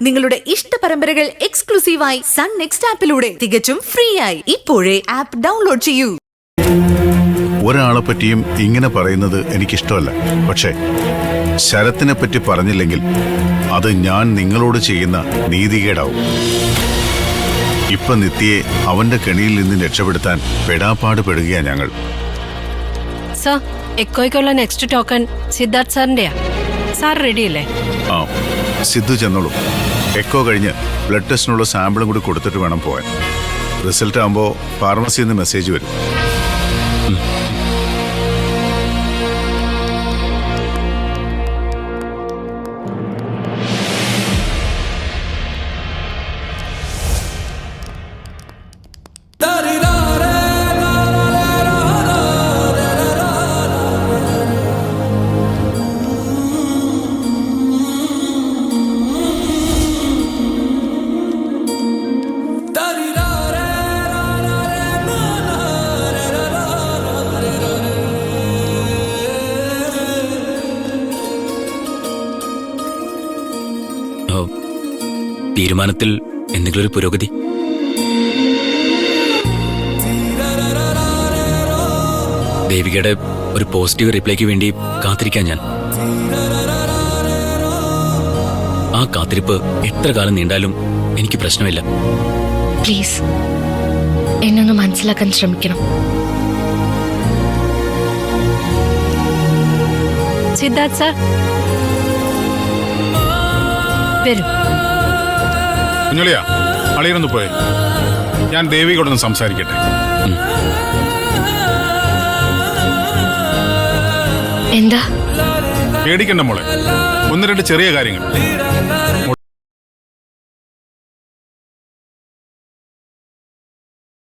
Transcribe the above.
നിങ്ങളുടെ ഇഷ്ട പരമ്പരകൾ എക്സ്ക്ലൂസീവായി സൺ നെക്സ്റ്റ് ആപ്പിലൂടെ തികച്ചും ഫ്രീ ആയി ഇപ്പോഴേ ആപ്പ് ഡൗൺലോഡ് ചെയ്യൂ. ഒരാളെ പറ്റിയും ഇങ്ങനെ പറയുന്നത് എനിക്കിഷ്ടമല്ല. പക്ഷേ ശരത്തിനെ പറ്റി പറഞ്ഞില്ലെങ്കിൽ അത് ഞാൻ നിങ്ങളോട് ചെയ്യുന്ന നീതികേടാവും. ഇപ്പൊ നിത്യയെ അവന്റെ കെണിയിൽ നിന്ന് രക്ഷപ്പെടുത്താൻ പെടാപ്പാട് പെടുകയാ ഞങ്ങൾ. സർ, എക്കോയ്ക്കുള്ള നെക്സ്റ്റ് ടോക്കൺ സിദ്ധാർത്ഥ് സാറിന്റെയാ. സാർ റെഡിയല്ലേ? ആ, സിദ്ധു ചെന്നോളൂ. എക്കോ കഴിഞ്ഞ് ബ്ലഡ് ടെസ്റ്റിനുള്ള സാമ്പിളും കൂടി കൊടുത്തിട്ട് വേണം പോവാൻ. റിസൾട്ട് ആകുമ്പോൾ ഫാർമസിയിൽ നിന്ന് മെസ്സേജ് വരും. തീരുമാനത്തിൽ എന്തെങ്കിലും ഒരു പുരോഗതി? ദേവികയുടെ ഒരു പോസിറ്റീവ് റിപ്ലൈക്ക് വേണ്ടി കാത്തിരിക്കാൻ ഞാൻ. ആ കാത്തിരിപ്പ് എത്ര കാലം നീണ്ടാലും എനിക്ക് പ്രശ്നമില്ല. പ്ലീസ് എന്നൊന്ന് മനസ്സിലാക്കാൻ ശ്രമിക്കണം. സിദ്ധാർത്ഥ് സാർ വരും. കുഞ്ഞളിയാ, അളിയനൊന്ന് പോയെ. ഞാൻ ദേവികയോടൊന്ന് സംസാരിക്കട്ടെ. എന്താ? പേടിക്കണ്ട മോളെ, ഒന്ന് രണ്ട് ചെറിയ കാര്യങ്ങൾ.